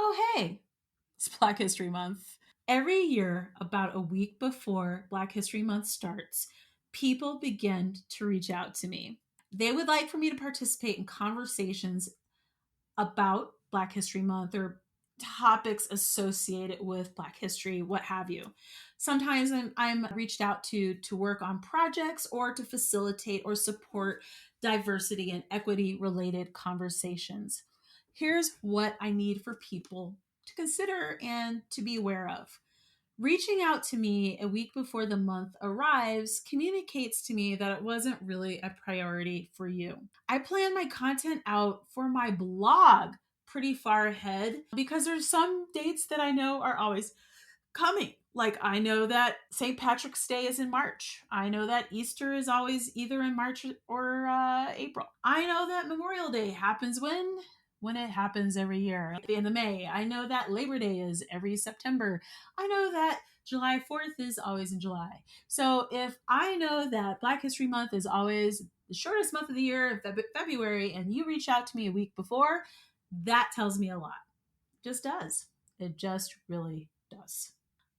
Oh, hey, it's Black History Month. Every year, about a week before Black History Month starts, people begin to reach out to me. They would like for me to participate in conversations about Black History Month or topics associated with Black history, what have you. Sometimes I'm reached out to work on projects or to facilitate or support diversity and equity related conversations. Here's what I need for people to consider and to be aware of. Reaching out to me a week before the month arrives communicates to me that it wasn't really a priority for you. I plan my content out for my blog pretty far ahead because there's some dates that I know are always coming. Like, I know that St. Patrick's Day is in March. I know that Easter is always either in March or April. I know that Memorial Day happens when it happens every year at the end of May. I know that Labor Day is every September. I know that July 4th is always in July. So if I know that Black History Month is always the shortest month of the year, February, and you reach out to me a week before, that tells me a lot. It just does. It just really does.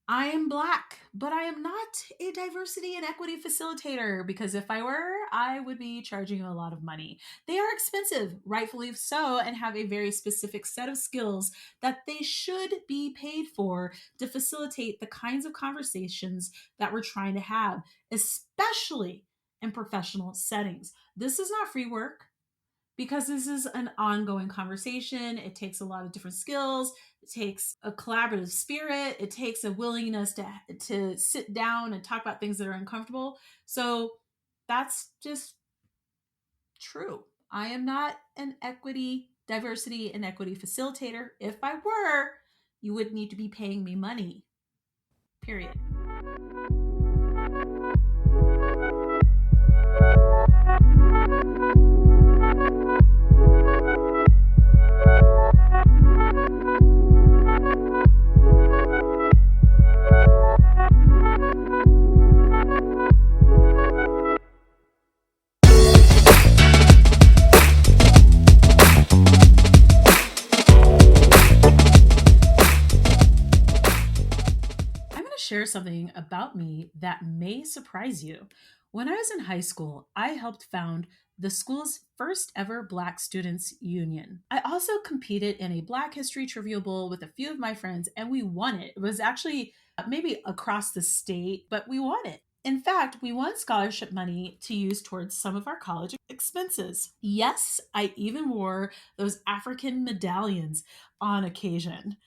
I am Black, but I am not a diversity and equity facilitator because if I were, I would be charging a lot of money. They are expensive, rightfully so, and have a very specific set of skills that they should be paid for to facilitate the kinds of conversations that we're trying to have, especially in professional settings. This is not free work because this is an ongoing conversation. It takes a lot of different skills. It takes a collaborative spirit. It takes a willingness to sit down and talk about things that are uncomfortable. So that's just true. I am not an diversity, and equity facilitator. If I were, you would need to be paying me money, period. I'm going to share something about me that may surprise you. When I was in high school, I helped found the school's first ever Black Students Union. I also competed in a Black History Trivia Bowl with a few of my friends, and we won it. It was actually maybe across the state, but we won it. In fact, we won scholarship money to use towards some of our college expenses. Yes, I even wore those African medallions on occasion.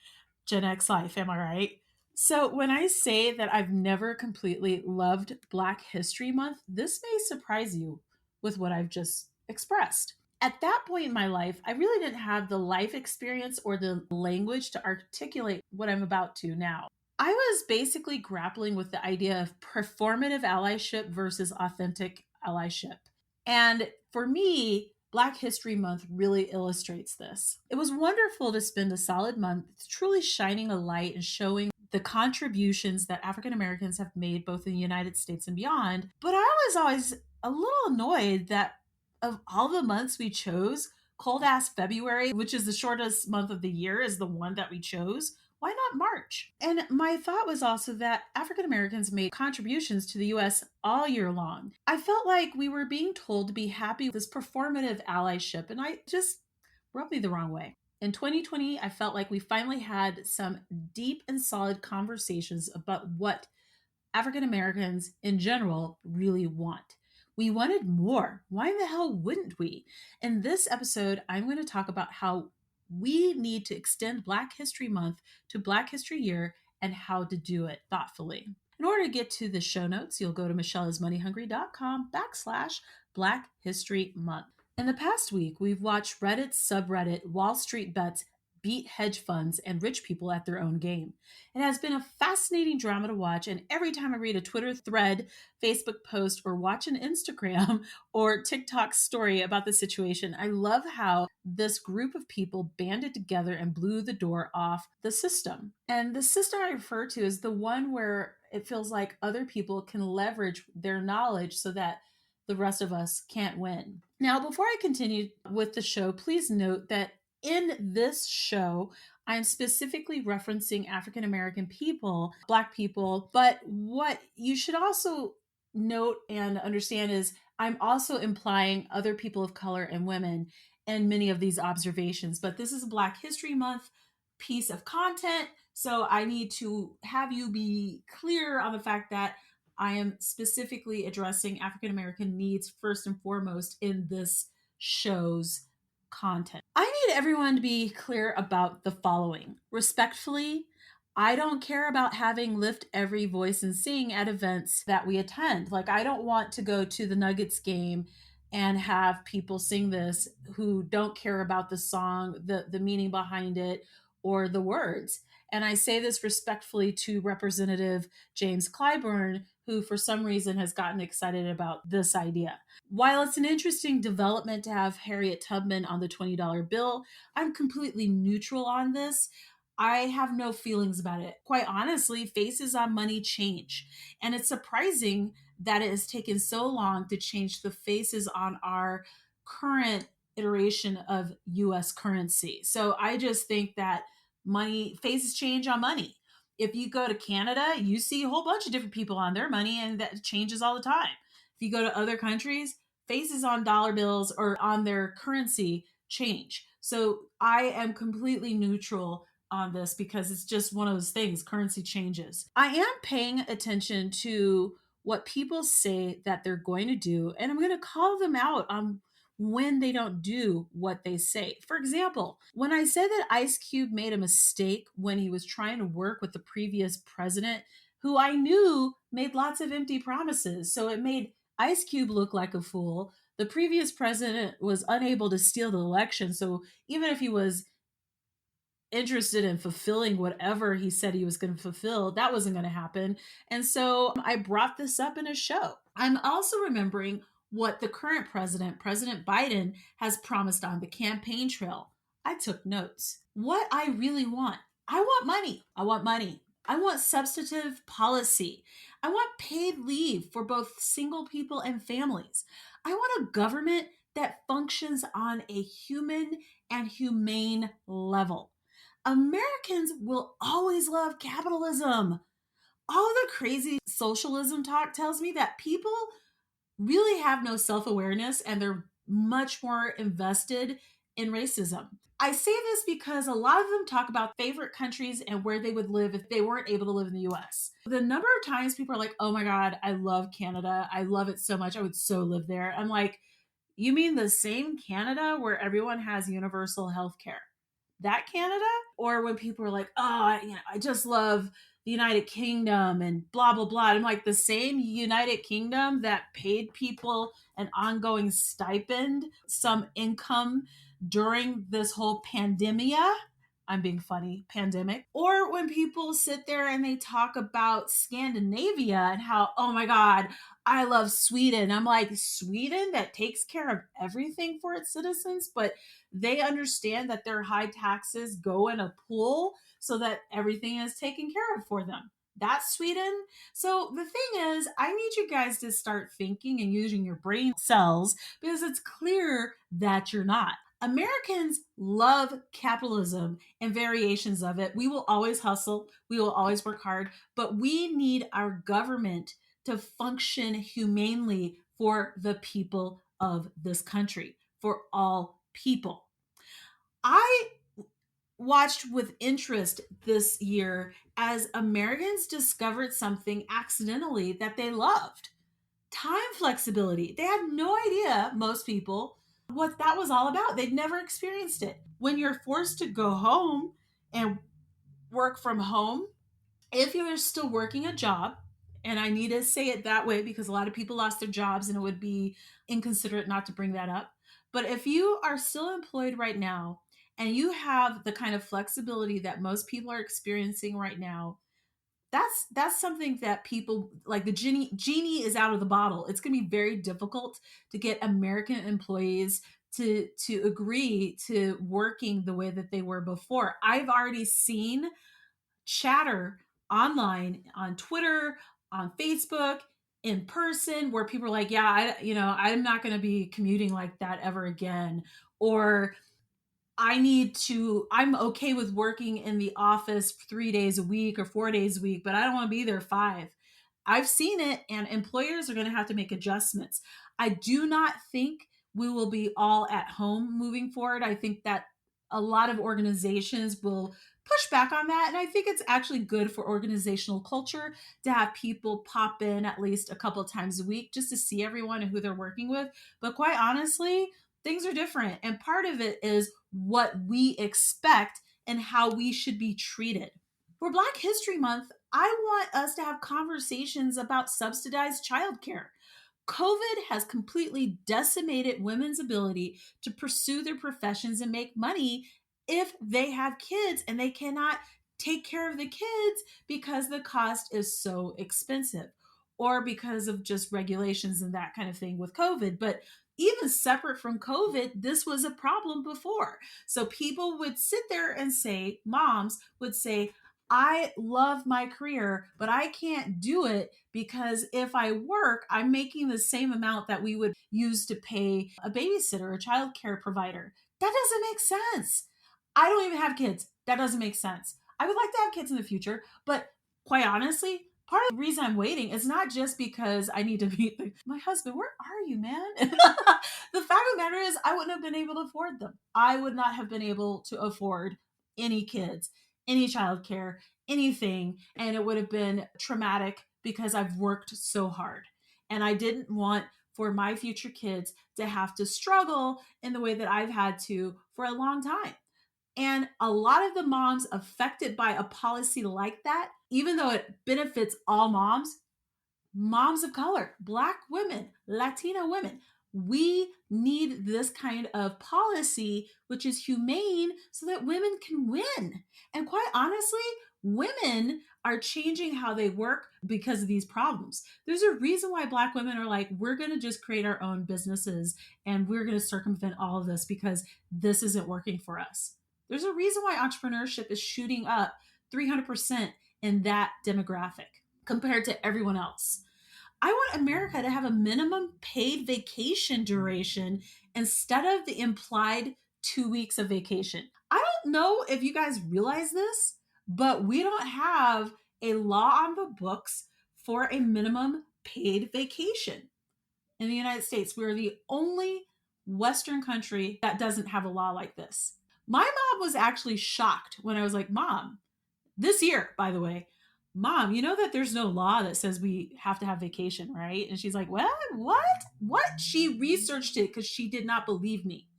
Gen X life, am I right? So, when I say that I've never completely loved Black History Month, this may surprise you with what I've just expressed. At that point in my life, I really didn't have the life experience or the language to articulate what I'm about to now. I was basically grappling with the idea of performative allyship versus authentic allyship. And for me, Black History Month really illustrates this. It was wonderful to spend a solid month truly shining a light and showing the contributions that African Americans have made both in the United States and beyond. But I was always a little annoyed that of all the months we chose, cold ass February, which is the shortest month of the year, is the one that we chose. Why not March? And my thought was also that African Americans made contributions to the US all year long. I felt like we were being told to be happy with this performative allyship, and I just rubbed me the wrong way. In 2020, I felt like we finally had some deep and solid conversations about what African Americans in general really want. We wanted more. Why in the hell wouldn't we? In this episode, I'm going to talk about how we need to extend Black History Month to Black History Year and how to do it thoughtfully. In order to get to the show notes, you'll go to michelleismoneyhungry.com/Black History Month. In the past week, we've watched Reddit's subreddit Wall Street Bets beat hedge funds and rich people at their own game. It has been a fascinating drama to watch, and every time I read a Twitter thread, Facebook post, or watch an Instagram or TikTok story about the situation, I love how this group of people banded together and blew the door off the system. And the system I refer to is the one where it feels like other people can leverage their knowledge so that the rest of us can't win. Now, before I continue with the show, please note that in this show, I'm specifically referencing African American people, Black people. But what you should also note and understand is I'm also implying other people of color and women in many of these observations. But this is a Black History Month piece of content. So I need to have you be clear on the fact that I am specifically addressing African American needs first and foremost in this show's content. I need everyone to be clear about the following. Respectfully, I don't care about having lift every voice and sing at events that we attend. Like, I don't want to go to the Nuggets game and have people sing this who don't care about the song, the meaning behind it, or the words. And I say this respectfully to Representative James Clyburn, who for some reason has gotten excited about this idea. While it's an interesting development to have Harriet Tubman on the $20 bill, I'm completely neutral on this. I have no feelings about it. Quite honestly, faces on money change. And it's surprising that it has taken so long to change the faces on our current iteration of US currency. So I just think that money faces change on money. If you go to Canada, you see a whole bunch of different people on their money, and that changes all the time. If you go to other countries, faces on dollar bills or on their currency change. So I am completely neutral on this because it's just one of those things. Currency changes. I am paying attention to what people say that they're going to do, and I'm going to call them out on when they don't do what they say. For example, when I said that Ice Cube made a mistake when he was trying to work with the previous president, who I knew made lots of empty promises. So it made Ice Cube looked like a fool. The previous president was unable to steal the election. So even if he was interested in fulfilling whatever he said he was going to fulfill, that wasn't going to happen. And so I brought this up in a show. I'm also remembering what the current president, President Biden, has promised on the campaign trail. I took notes. What I really want, I want money. I want money. I want substantive policy. I want paid leave for both single people and families. I want a government that functions on a human and humane level. Americans will always love capitalism. All the crazy socialism talk tells me that people really have no self awareness and they're much more invested in racism. I say this because a lot of them talk about favorite countries and where they would live if they weren't able to live in the US. The number of times people are like, oh my God, I love Canada. I love it so much. I would so live there. I'm like, you mean the same Canada where everyone has universal health care? That Canada? Or when people are like, oh, I just love the United Kingdom and blah, blah, blah. I'm like, the same United Kingdom that paid people an ongoing stipend, some income during this whole pandemia. I'm being funny, pandemic. Or when people sit there and they talk about Scandinavia and how, oh my God, I love Sweden. I'm like, Sweden that takes care of everything for its citizens, but they understand that their high taxes go in a pool so that everything is taken care of for them. That's Sweden. So the thing is, I need you guys to start thinking and using your brain cells because it's clear that you're not. Americans love capitalism and variations of it. We will always hustle, we will always work hard, but we need our government to function humanely for the people of this country, for all people. I watched with interest this year as Americans discovered something accidentally that they loved: time flexibility. They had no idea, most people, what that was all about. They'd never experienced it. When you're forced to go home and work from home, if you're still working a job, and I need to say it that way because a lot of people lost their jobs and it would be inconsiderate not to bring that up. But if you are still employed right now and you have the kind of flexibility that most people are experiencing right now, that's something that people like. The genie is out of the bottle. It's going to be very difficult to get American employees to agree to working the way that they were before. I've already seen chatter online on Twitter, on Facebook, in person, where people are like, yeah, I'm not going to be commuting like that ever again. Or I'm okay with working in the office 3 days a week or 4 days a week, but I don't want to be there 5. I've seen it, and employers are going to have to make adjustments. I do not think we will be all at home moving forward. I think that a lot of organizations will push back on that. And I think it's actually good for organizational culture to have people pop in at least a couple times a week just to see everyone and who they're working with. But quite honestly, things are different. And part of it is what we expect and how we should be treated. For Black History Month, I want us to have conversations about subsidized childcare. COVID has completely decimated women's ability to pursue their professions and make money if they have kids and they cannot take care of the kids because the cost is so expensive or because of just regulations and that kind of thing with COVID. But even separate from COVID, this was a problem before. So people would sit there and say, moms would say, I love my career, but I can't do it because if I work, I'm making the same amount that we would use to pay a babysitter or a child care provider. That doesn't make sense. I don't even have kids. That doesn't make sense. I would like to have kids in the future, but quite honestly, part of the reason I'm waiting is not just because I need to meet my husband. Where are you, man? The fact of the matter is, I wouldn't have been able to afford them. I would not have been able to afford any kids, any childcare, anything. And it would have been traumatic because I've worked so hard. And I didn't want for my future kids to have to struggle in the way that I've had to for a long time. And a lot of the moms affected by a policy like that, even though it benefits all moms, moms of color, Black women, Latina women. We need this kind of policy, which is humane, so that women can win. And quite honestly, women are changing how they work because of these problems. There's a reason why Black women are like, we're going to just create our own businesses and we're going to circumvent all of this because this isn't working for us. There's a reason why entrepreneurship is shooting up 300% in that demographic compared to everyone else. I want America to have a minimum paid vacation duration instead of the implied 2 weeks of vacation. I don't know if you guys realize this, but we don't have a law on the books for a minimum paid vacation in the United States. We're the only Western country that doesn't have a law like this. My mom was actually shocked when I was like, Mom, this year, by the way, Mom, you know that there's no law that says we have to have vacation, right? And she's like, What? What? What? She researched it because she did not believe me.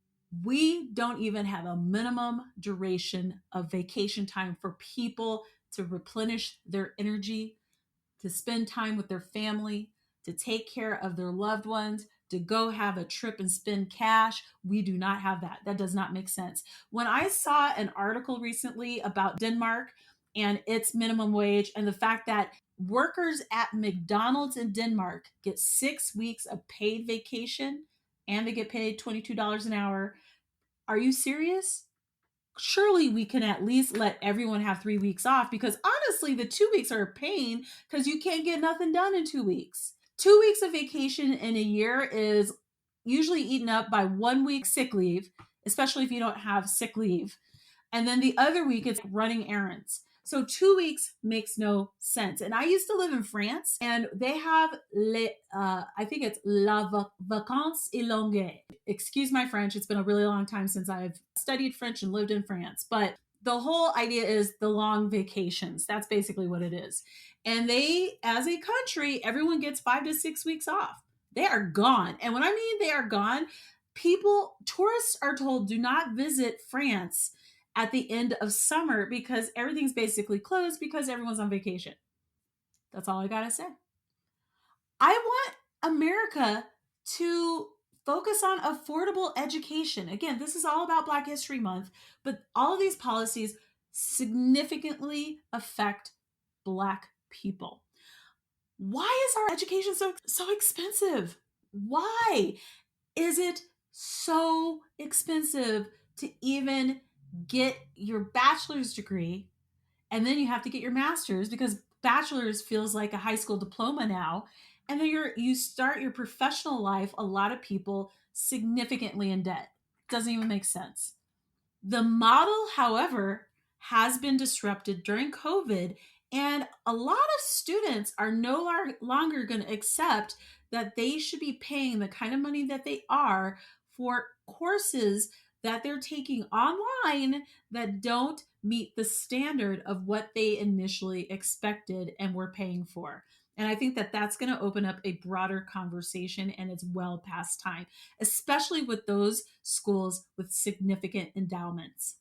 We don't even have a minimum duration of vacation time for people to replenish their energy, to spend time with their family, to take care of their loved ones, to go have a trip and spend cash. We do not have that. That does not make sense. When I saw an article recently about Denmark and its minimum wage and the fact that workers at McDonald's in Denmark get 6 weeks of paid vacation and they get paid $22 an hour. Are you serious? Surely we can at least let everyone have 3 weeks off because honestly, the 2 weeks are a pain because you can't get nothing done in 2 weeks. 2 weeks of vacation in a year is usually eaten up by 1 week sick leave, especially if you don't have sick leave. And then the other week it's running errands. So 2 weeks makes no sense. And I used to live in France and they have, I think it's la vacances élongées. Excuse my French. It's been a really long time since I've studied French and lived in France. But the whole idea is the long vacations. That's basically what it is. And they, as a country, everyone gets 5 to 6 weeks off. They are gone. And when I mean they are gone, tourists are told do not visit France at the end of summer because everything's basically closed because everyone's on vacation. That's all I gotta say. I want America to focus on affordable education. Again, this is all about Black History Month, but all of these policies significantly affect Black people. Why is our education so expensive? Why is it so expensive to even get your bachelor's degree and then you have to get your master's because bachelor's feels like a high school diploma now, and then you start your professional life, a lot of people significantly in debt. Doesn't even make sense. The model, however, has been disrupted during COVID, and a lot of students are no longer going to accept that they should be paying the kind of money that they are for courses that they're taking online that don't meet the standard of what they initially expected and were paying for. And I think that that's going to open up a broader conversation, and it's well past time, especially with those schools with significant endowments.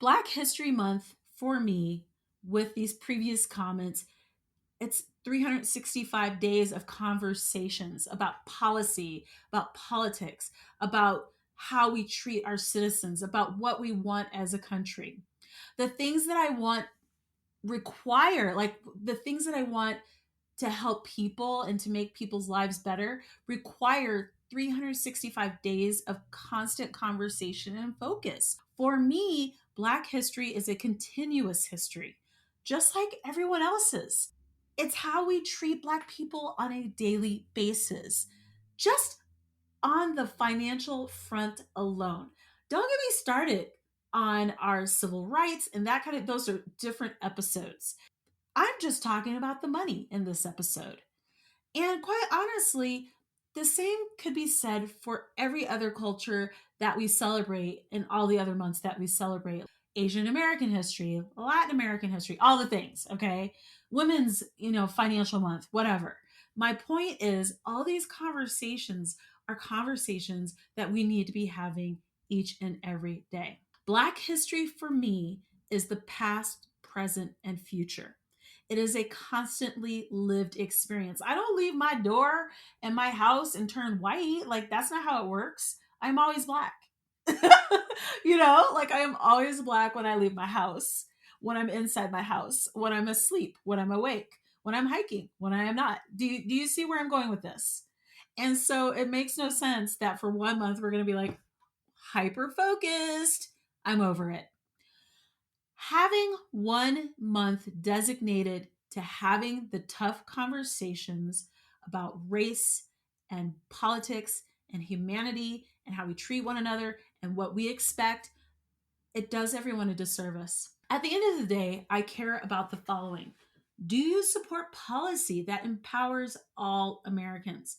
Black History Month for me, with these previous comments, it's 365 days of conversations about policy, about politics, about how we treat our citizens, about what we want as a country. The things that I want require, like the things that I want to help people and to make people's lives better, require 365 days of constant conversation and focus. For me, Black history is a continuous history, just like everyone else's. It's how we treat Black people on a daily basis, just on the financial front alone. Don't get me started on our civil rights and that kind of, those are different episodes. I'm just talking about the money in this episode. And quite honestly, the same could be said for every other culture that we celebrate in all the other months that we celebrate. Asian American history, Latin American history, all the things, okay? Women's, financial month, whatever. My point is, all these conversations are conversations that we need to be having each and every day. Black history for me is the past, present, and future. It is a constantly lived experience. I don't leave my door and my house and turn white. Like, that's not how it works. I'm always Black. Like I am always Black when I leave my house, when I'm inside my house, when I'm asleep, when I'm awake, when I'm hiking, when I am not. Do you see where I'm going with this? And so it makes no sense that for 1 month we're going to be like hyper focused. I'm over it. Having 1 month designated to having the tough conversations about race and politics and humanity and how we treat one another and what we expect, it does everyone a disservice. At the end of the day, I care about the following. Do you support policy that empowers all Americans?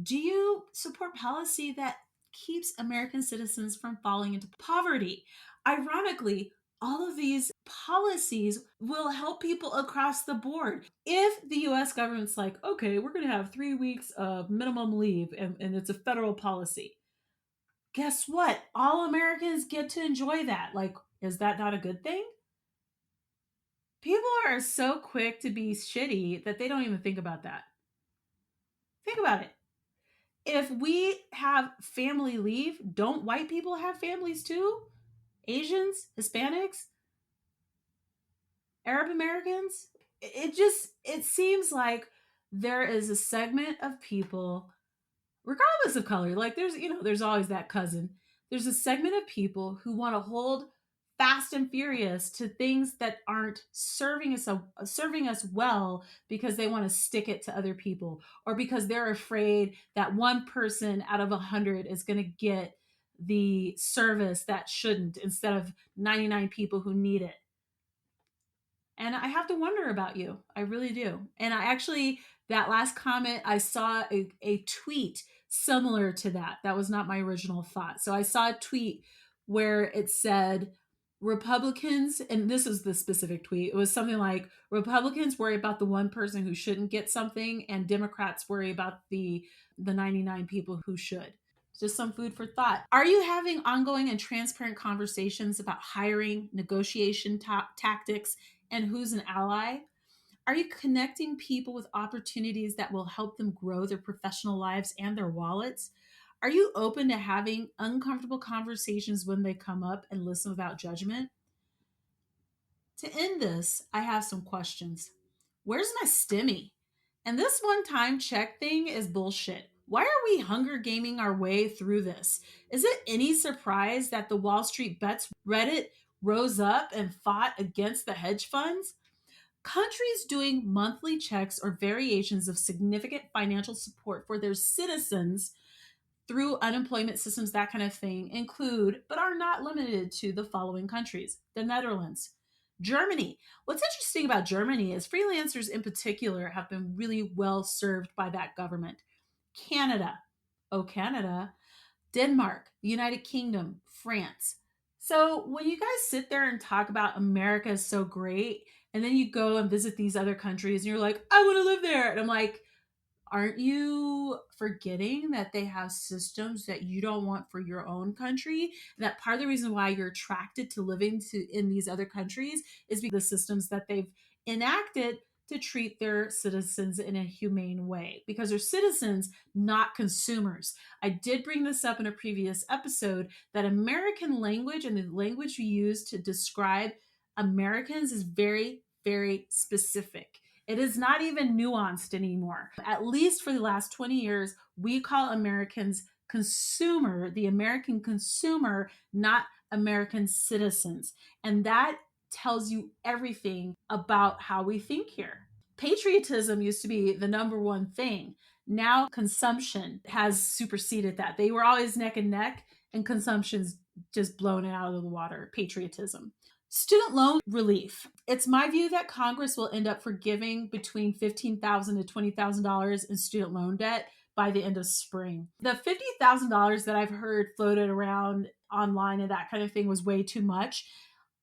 Do you support policy that keeps American citizens from falling into poverty? Ironically, all of these policies will help people across the board. If the US government's like, okay, we're going to have 3 weeks of minimum leave and it's a federal policy, guess what? All Americans get to enjoy that. Like, is that not a good thing? People are so quick to be shitty that they don't even think about that. Think about it. If we have family leave, don't white people have families too? Asians, Hispanics, Arab Americans? It seems like there is a segment of people, regardless of color, like there's always that cousin. There's a segment of people who want to hold fast and furious to things that aren't serving us well because they want to stick it to other people, or because they're afraid that one person out of 100 is going to get the service that shouldn't, instead of 99 people who need it. And I have to wonder about you. I really do. And I actually, that last comment, I saw a tweet similar to that. That was not my original thought. So I saw a tweet where it said, Republicans, and this is the specific tweet, it was something like, Republicans worry about the one person who shouldn't get something, and Democrats worry about the 99 people who should. Just some food for thought. Are you having ongoing and transparent conversations about hiring, negotiation tactics, and who's an ally? Are you connecting people with opportunities that will help them grow their professional lives and their wallets? Are you open to having uncomfortable conversations when they come up and listen without judgment? To end this, I have some questions. Where's my stimmy? And this one time check thing is bullshit. Why are we Hunger Gaming our way through this? Is it any surprise that the Wall Street Bets Reddit rose up and fought against the hedge funds? Countries doing monthly checks or variations of significant financial support for their citizens through unemployment systems, that kind of thing, include, but are not limited to, the following countries: the Netherlands, Germany. What's interesting about Germany is freelancers in particular have been really well served by that government. Canada, oh, Canada, Denmark, the United Kingdom, France. So when you guys sit there and talk about America is so great, and then you go and visit these other countries and you're like, I want to live there. And I'm like, aren't you forgetting that they have systems that you don't want for your own country? And that part of the reason why you're attracted to living in these other countries is because of the systems that they've enacted to treat their citizens in a humane way, because they're citizens, not consumers. I did bring this up in a previous episode that American language and the language we use to describe Americans is very, very specific. It is not even nuanced anymore. At least for the last 20 years, we call Americans consumer, the American consumer, not American citizens. And that tells you everything about how we think here. Patriotism used to be the number one thing. Now consumption has superseded that. They were always neck and neck, and consumption's just blown it out of the water. Patriotism. Student loan relief. It's my view that Congress will end up forgiving between $15,000 to $20,000 in student loan debt by the end of spring. The $50,000 that I've heard floated around online and that kind of thing was way too much,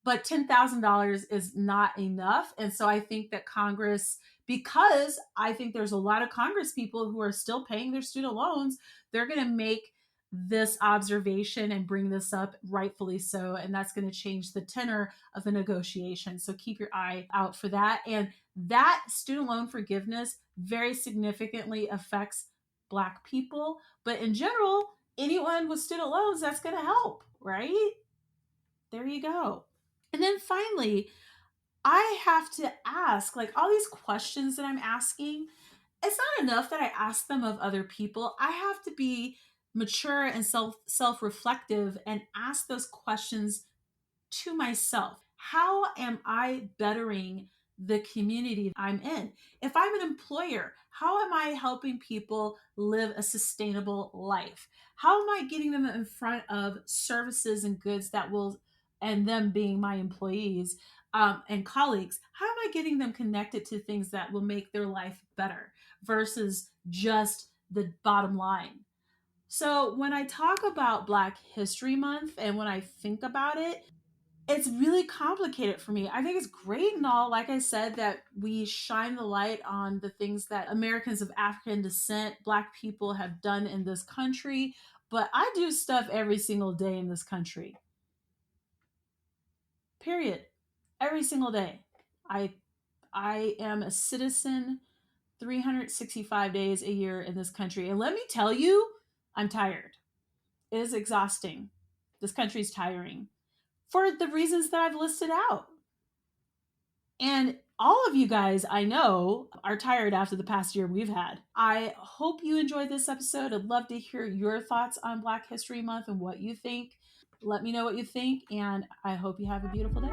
but $10,000 is not enough. And so I think that Congress, because I think there's a lot of Congress people who are still paying their student loans, they're going to make this observation and bring this up, rightfully so, and that's going to change the tenor of the negotiation. So keep your eye out for that. And that student loan forgiveness very significantly affects Black people, but in general, anyone with student loans, that's going to help, right? There you go. And then finally, I have to ask, like, all these questions that I'm asking, it's not enough that I ask them of other people. I have to be mature and self-reflective and ask those questions to myself. How am I bettering the community I'm in? If I'm an employer, how am I helping people live a sustainable life? How am I getting them in front of services and goods that will, and them being my employees and colleagues, how am I getting them connected to things that will make their life better versus just the bottom line? So when I talk about Black History Month and when I think about it, it's really complicated for me. I think it's great and all, like I said, that we shine the light on the things that Americans of African descent, Black people, have done in this country. But I do stuff every single day in this country. Period. Every single day. I I am a citizen 365 days a year in this country. And let me tell you, I'm tired. It is exhausting. This country's tiring for the reasons that I've listed out. And all of you guys I know are tired after the past year we've had. I hope you enjoyed this episode. I'd love to hear your thoughts on Black History Month and what you think. Let me know what you think, and I hope you have a beautiful day.